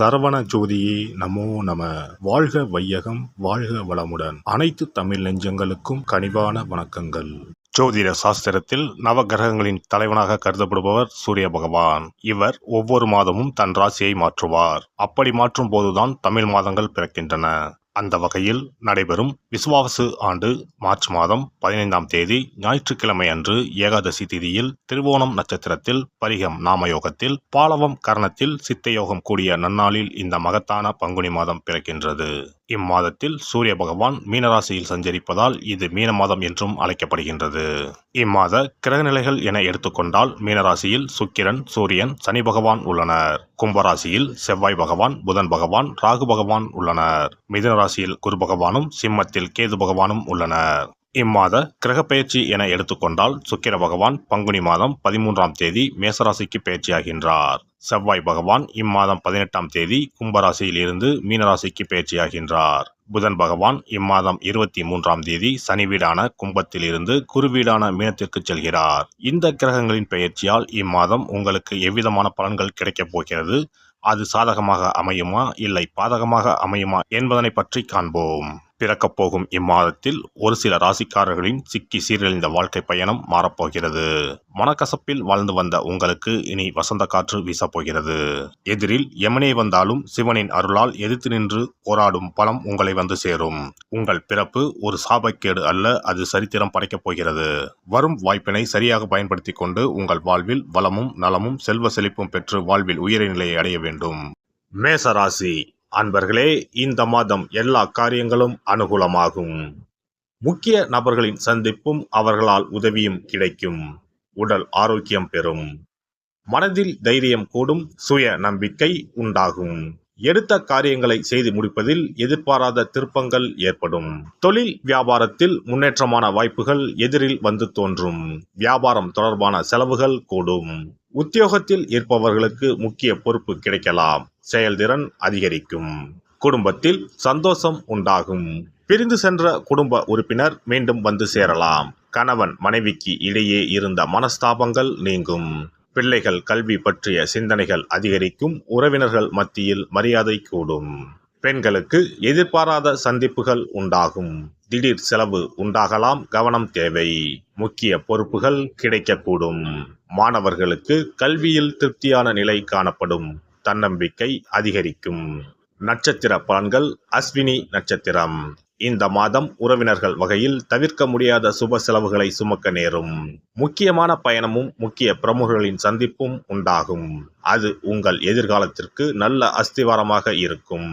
சரவண ஜோதியே நமோ நம. வாழ்க வையகம், வாழ்க வளமுடன். அனைத்து தமிழ் நெஞ்சங்களுக்கும் கனிவான வணக்கங்கள். ஜோதிட சாஸ்திரத்தில் நவகிரகங்களின் தலைவனாக கருதப்படுபவர் சூரிய பகவான். இவர் ஒவ்வொரு மாதமும் தன் ராசியை மாற்றுவார். அப்படி மாற்றும் போதுதான் தமிழ் மாதங்கள் பிறக்கின்றன. அந்த வகையில் நடைபெறும் விசுவாவசு ஆண்டு மார்ச் மாதம் 15ஆம் தேதி ஞாயிற்றுக்கிழமை அன்று ஏகாதசி திதியில் திருவோணம் நட்சத்திரத்தில் பரிகம் நாமயோகத்தில் பாலவம் கரணத்தில் சித்தயோகம் கூடிய நன்னாளில் இந்த மகத்தான பங்குனி மாதம் பிறக்கின்றது. இம்மாதத்தில் சூரிய பகவான் மீனராசியில் சஞ்சரிப்பதால் இது மீன மாதம் என்றும் அழைக்கப்படுகின்றது. இம்மாத கிரகநிலைகள் என எடுத்துக்கொண்டால் மீனராசியில் சுக்கிரன், சூரியன், சனி பகவான் உள்ளனர். கும்பராசியில் செவ்வாய் பகவான், புதன் பகவான், ராகு பகவான் உள்ளனர். மிதுன ராசியில் குரு பகவானும், சிம்மத்தில் கேது பகவானும் உள்ளனர். இம்மாத கிரக பயிற்சி என எடுத்துக்கொண்டால் சுக்கிர பகவான் பங்குனி மாதம் 13ஆம் தேதி மேசராசிக்கு பயிற்சியாகின்றார். செவ்வாய் பகவான் இம்மாதம் 18ஆம் தேதி கும்பராசியில் இருந்து மீனராசிக்கு பயிற்சியாகின்றார். புதன் பகவான் இம்மாதம் 23ஆம் தேதி சனி வீடான கும்பத்தில் இருந்து குரு வீடான மீனத்திற்கு செல்கிறார். இந்த கிரகங்களின் பெயர்ச்சியால் இம்மாதம் உங்களுக்கு எவ்விதமான பலன்கள் கிடைக்கப் போகிறது, அது சாதகமாக அமையுமா இல்லை பாதகமாக அமையுமா என்பதனை பற்றி காண்போம். பிறக்கப் போகும் இம்மாதத்தில் ஒரு சில ராசிக்காரர்களின் சிக்கி சீரழிந்த வாழ்க்கை பயணம் மாறப்போகிறது. மனக்கசப்பில் வாழ்ந்து வந்த உங்களுக்கு இனி வசந்த காற்று வீசப்போகிறது. எதிரில் எமனே வந்தாலும் சிவனின் அருளால் எதிர்த்து நின்று போராடும் பலம் உங்களை வந்து சேரும். உங்கள் பிறப்பு ஒரு சாபக்கேடு அல்ல, அது சரித்திரம் படைக்கப் போகிறது. வரும் வாய்ப்பினை சரியாக பயன்படுத்தி கொண்டு உங்கள் வாழ்வில் வளமும் நலமும் செல்வ செழிப்பும் பெற்று வாழ்வில் உயரிய நிலையை அடைய வேண்டும். மேசராசி அன்பர்களே, இந்த மாதம் எல்லா காரியங்களும் அனுகூலமாகும். முக்கிய நபர்களின் சந்திப்பும் அவர்களால் உதவியும் கிடைக்கும். உடல் ஆரோக்கியம் பெறும். மனதில் தைரியம் கூடும். சுய நம்பிக்கை உண்டாகும். எடுத்த காரியங்களை செய்து முடிப்பதில் எதிர்பாராத திருப்பங்கள் ஏற்படும். தொழில் வியாபாரத்தில் முன்னேற்றமான வாய்ப்புகள் எதிரில் வந்து தோன்றும். வியாபாரம் தொடர்பான செலவுகள் கூடும். உத்தியோகத்தில் இருப்பவர்களுக்கு முக்கிய பொறுப்பு கிடைக்கலாம். செயல்திறன் அதிகரிக்கும். குடும்பத்தில் சந்தோஷம் உண்டாகும். பிரிந்து சென்ற குடும்ப உறுப்பினர் மீண்டும் வந்து சேரலாம். கணவன் மனைவிக்கு இடையே இருந்த மனஸ்தாபங்கள் நீங்கும். பிள்ளைகள் கல்வி பற்றிய சிந்தனைகள் அதிகரிக்கும். உறவினர்கள் மத்தியில் மரியாதை கூடும். பெண்களுக்கு எதிர்பாராத சந்திப்புகள் உண்டாகும். திடீர் செலவு உண்டாகலாம், கவனம் தேவை. முக்கிய பொறுப்புகள் கிடைக்கக்கூடும். மாணவர்களுக்கு கல்வியில் திருப்தியான நிலை காணப்படும். தன்னம்பிக்கை அதிகரிக்கும். நட்சத்திர பலன்கள். அஸ்வினி நட்சத்திரம். இந்த மாதம் உறவினர்கள் வகையில் தவிர்க்க முடியாத சுப செலவுகளை சுமக்க நேரும். முக்கியமான பயணமும் முக்கிய பிரமுகர்களின் சந்திப்பும் உண்டாகும். அது உங்கள் எதிர்காலத்திற்கு நல்ல அஸ்திவாரமாக இருக்கும்.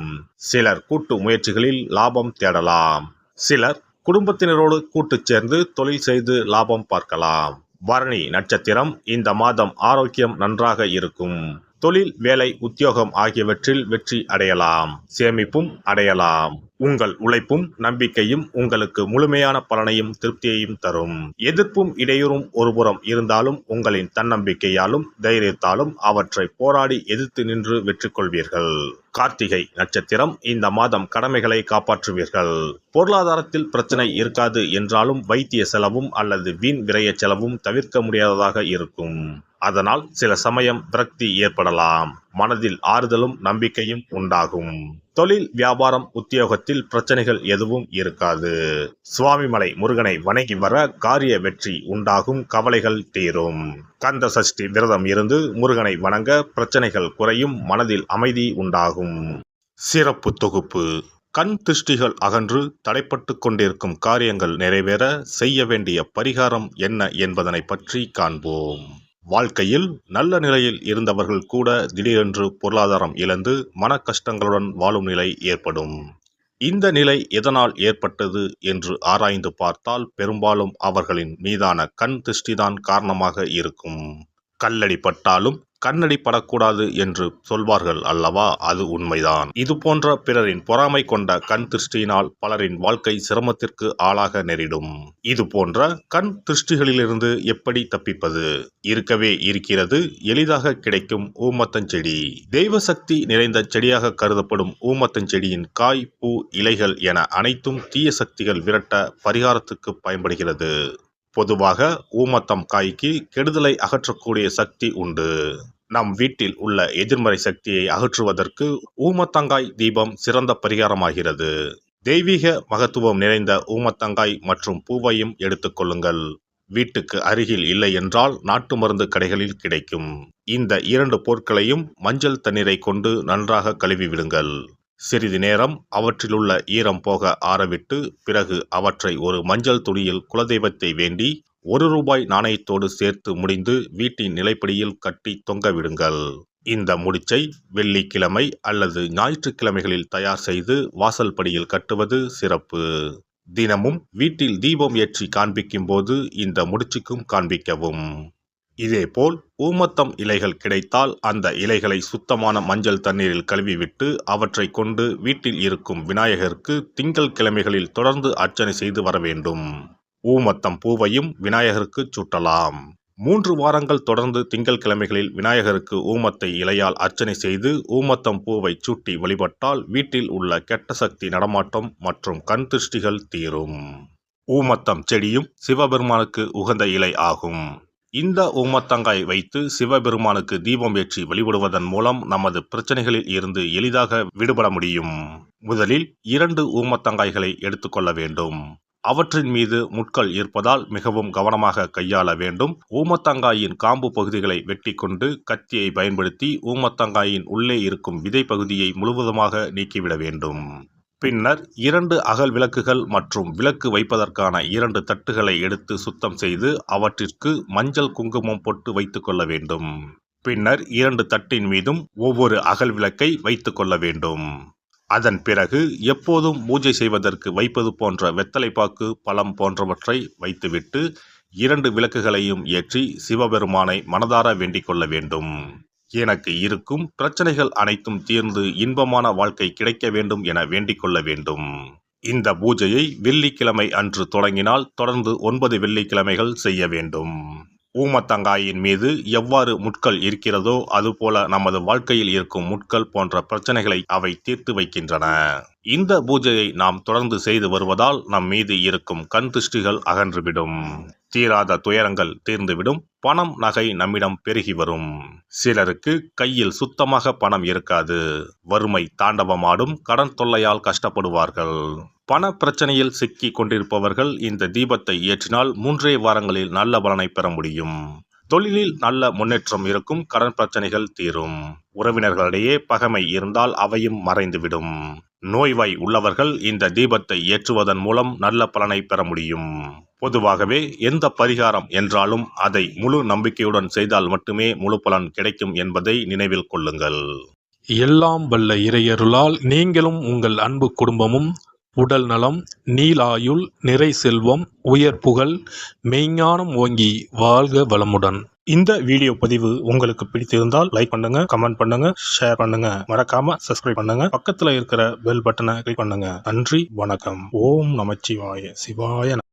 சிலர் கூட்டு முயற்சிகளில் லாபம் தேடலாம். சிலர் குடும்பத்தினரோடு கூட்டு சேர்ந்து தொழில் செய்து லாபம் பார்க்கலாம். பரணி நட்சத்திரம். இந்த மாதம் ஆரோக்கியம் நன்றாக இருக்கும். தொழில், வேலை, உத்தியோகம் ஆகியவற்றில் வெற்றி அடையலாம். சேமிப்பும் அடையலாம். உங்கள் உழைப்பும் நம்பிக்கையும் உங்களுக்கு முழுமையான பலனையும் திருப்தியையும் தரும். எதிர்ப்பும் இடையூறும் ஒருபுறம் இருந்தாலும் உங்களின் தன்னம்பிக்கையாலும் தைரியத்தாலும் அவற்றை போராடி எதிர்த்து நின்று வெற்றி கொள்வீர்கள். கார்த்திகை நட்சத்திரம். இந்த மாதம் கடமைகளை காப்பாற்றுவீர்கள். பொருளாதாரத்தில் பிரச்சனை இருக்காது என்றாலும் வைத்திய செலவும் அல்லது வீண் விரய செலவும் தவிர்க்க முடியாததாக இருக்கும். அதனால் சில சமயம் விரக்தி ஏற்படலாம். மனதில் ஆறுதலும் நம்பிக்கையும் உண்டாகும். தொழில், வியாபாரம், உத்தியோகத்தில் பிரச்சனைகள் எதுவும் இருக்காது. சுவாமிமலை முருகனை வணங்கி வர காரிய வெற்றி உண்டாகும். கவலைகள் தீரும். கந்த சஷ்டி விரதம் இருந்து முருகனை வணங்க பிரச்சனைகள் குறையும். மனதில் அமைதி உண்டாகும். சிறப்பு தொகுப்பு. கண் திருஷ்டிகள் அகன்று தடைப்பட்டு கொண்டிருக்கும் காரியங்கள் நிறைவேற செய்ய வேண்டிய பரிகாரம் என்ன என்பதனை பற்றி காண்போம். வாழ்க்கையில் நல்ல நிலையில் இருந்தவர்கள் கூட திடீரென்று பொருளாதாரம் இழந்து மன கஷ்டங்களுடன் வாழும் நிலை ஏற்படும். இந்த நிலை எதனால் ஏற்பட்டது என்று ஆராய்ந்து பார்த்தால் பெரும்பாலும் அவர்களின் மீதான கண் திருஷ்டிதான் காரணமாக இருக்கும். கல்லடி பட்டாலும் கண்ணடி படக்கூடாது என்று சொல்வார்கள் அல்லவா, அது உண்மைதான். இது போன்ற பிறரின் பொறாமை கொண்ட கண் திருஷ்டியினால் பலரின் வாழ்க்கை சிரமத்திற்கு ஆளாக நேரிடும். இது போன்ற கண் திருஷ்டிகளிலிருந்து எப்படி தப்பிப்பது? இருக்கவே இருக்கிறது எளிதாக கிடைக்கும் ஊமத்தஞ்செடி. தெய்வ சக்தி நிறைந்த செடியாக கருதப்படும் ஊமத்தஞ்செடியின் காய், பூ, இலைகள் என அனைத்தும் தீய சக்திகள் விரட்ட பரிகாரத்துக்கு பயன்படுகிறது. பொதுவாக ஊமத்தம் காய்க்கு கெடுதலை அகற்றக்கூடிய சக்தி உண்டு. நம் வீட்டில் உள்ள எதிர்மறை சக்தியை அகற்றுவதற்கு ஊமத்தங்காய் தீபம் சிறந்த பரிகாரமாகிறது. தெய்வீக மகத்துவம் நிறைந்த ஊமத்தங்காய் மற்றும் பூவையும் எடுத்துக்கொள்ளுங்கள். வீட்டுக்கு அருகில் இல்லை என்றால் நாட்டு மருந்து கடைகளில் கிடைக்கும். இந்த 2 பொருட்களையும் மஞ்சள் தண்ணீரை கொண்டு நன்றாக கழுவி விடுங்கள். சிறிது நேரம் அவற்றிலுள்ள ஈரம் போக ஆறவிட்டு பிறகு அவற்றை ஒரு மஞ்சள் துணியில் குலதெய்வத்தை வேண்டி ₹1 நாணயத்தோடு சேர்த்து முடிந்து வீட்டின் நிலைப்படியில் கட்டி தொங்க விடுங்கள். இந்த முடிச்சை வெள்ளிக்கிழமை அல்லது ஞாயிற்றுக்கிழமைகளில் தயார் செய்து வாசல் படியில் கட்டுவது சிறப்பு. தினமும் வீட்டில் தீபம் ஏற்றி காண்பிக்கும் போது இந்த முடிச்சுக்கும் காண்பிக்கவும். இதேபோல் ஊமத்தம் இலைகள் கிடைத்தால் அந்த இலைகளை சுத்தமான மஞ்சள் தண்ணீரில் கழுவிவிட்டு அவற்றை கொண்டு வீட்டில் இருக்கும் விநாயகருக்கு திங்கள் கிழமைகளில் தொடர்ந்து அர்ச்சனை செய்து வர வேண்டும். ஊமத்தம் பூவையும் விநாயகருக்கு சூட்டலாம். 3 வாரங்கள் தொடர்ந்து திங்கள் கிழமைகளில் விநாயகருக்கு ஊமத்தை இலையால் அர்ச்சனை செய்து ஊமத்தம் பூவை சூட்டி வழிபட்டால் வீட்டில் உள்ள கெட்ட சக்தி நடமாட்டம் மற்றும் கண் திருஷ்டிகள் தீரும். ஊமத்தம் செடியும் சிவபெருமானுக்கு உகந்த இலை ஆகும். இந்த ஊமத்தங்காய் வைத்து சிவபெருமானுக்கு தீபம் ஏற்றி வழிபடுவதன் மூலம் நமது பிரச்சனைகளில் இருந்து எளிதாக விடுபட முடியும். முதலில் 2 ஊமத்தங்காய்களை எடுத்துக்கொள்ள வேண்டும். அவற்றின் மீது முட்கள் இருப்பதால் மிகவும் கவனமாக கையாள வேண்டும். ஊமத்தங்காயின் காம்பு பகுதிகளை வெட்டி கொண்டு கத்தியை பயன்படுத்தி ஊமத்தங்காயின் உள்ளே இருக்கும் விதை பகுதியை முழுவதுமாக நீக்கிவிட வேண்டும். பின்னர் 2 அகல் விளக்குகள் மற்றும் விளக்கு வைப்பதற்கான 2 தட்டுகளை எடுத்து சுத்தம் செய்து அவற்றிற்கு மஞ்சள் குங்குமம் போட்டு வைத்துக் கொள்ள வேண்டும். பின்னர் 2 தட்டின் மீதும் ஒவ்வொரு அகல் விளக்கை வைத்துக் கொள்ள வேண்டும். அதன் பிறகு எப்போதும் பூஜை செய்வதற்கு வைப்பது போன்ற வெத்தலைப்பாக்கு, பழம் போன்றவற்றை வைத்துவிட்டு 2 விளக்குகளையும் ஏற்றி சிவபெருமானை மனதார வேண்டிக் கொள்ள வேண்டும். எனக்கு இருக்கும் பிரச்சனைகள் அனைத்தும் தீர்ந்து இன்பமான வாழ்க்கை கிடைக்க வேண்டும் என வேண்டிக் கொள்ள வேண்டும். இந்த பூஜையை வெள்ளிக்கிழமை அன்று தொடங்கினால் தொடர்ந்து 9 வெள்ளிக்கிழமைகள் செய்ய வேண்டும். ஊமத்தங்காயின் மீது எவ்வாறு முட்கள் இருக்கிறதோ அதுபோல நமது வாழ்க்கையில் இருக்கும் முட்கள் போன்ற பிரச்சனைகளை அவை தீர்த்து வைக்கின்றன. இந்த பூஜையை நாம் தொடர்ந்து செய்து வருவதால் நம் மீது இருக்கும் கண் திருஷ்டிகள் அகன்றுவிடும். தீராத துயரங்கள் தீர்ந்துவிடும். பணம், நகை நம்மிடம் பெருகி வரும். சிலருக்கு கையில் சுத்தமாக பணம் இருக்காது. வறுமை தாண்டவமாடும். கடன் தொல்லையால் கஷ்டப்படுவார்கள். பண பிரச்சனையில் சிக்கி கொண்டிருப்பவர்கள் இந்த தீபத்தை ஏற்றினால் 3 வாரங்களில் நல்ல பலனை பெற முடியும். தொழிலில் நல்ல முன்னேற்றம் இருக்கும். கடன் பிரச்சனைகள் தீரும். உறவினர்களிடையே பகைமை இருந்தால் அவையும் மறைந்துவிடும். நோய்வாய் உள்ளவர்கள் இந்த தீபத்தை ஏற்றுவதன் மூலம் நல்ல பலனை பெற முடியும். பொதுவாகவே எந்த பரிகாரம் என்றாலும் அதை முழு நம்பிக்கையுடன் செய்தால் மட்டுமே முழு பலன் கிடைக்கும் என்பதை நினைவில் கொள்ளுங்கள். எல்லாம் வல்ல இறையருளால் நீங்களும் உங்கள் அன்பு குடும்பமும் உடல் நலம், நீலாயுள், நிறை செல்வம், உயர் புகழ், மெய்ஞானம் ஓங்கி வாழ்க வளமுடன். இந்த வீடியோ பதிவு உங்களுக்கு பிடித்திருந்தால் லைக் பண்ணுங்க, கமெண்ட் பண்ணுங்க, ஷேர் பண்ணுங்க. மறக்காம சப்ஸ்கிரைப் பண்ணுங்க. பக்கத்துல இருக்கிற பெல் பட்டனை கிளிக் பண்ணுங்க. நன்றி, வணக்கம். ஓம் நமச்சிவாய. சிவாய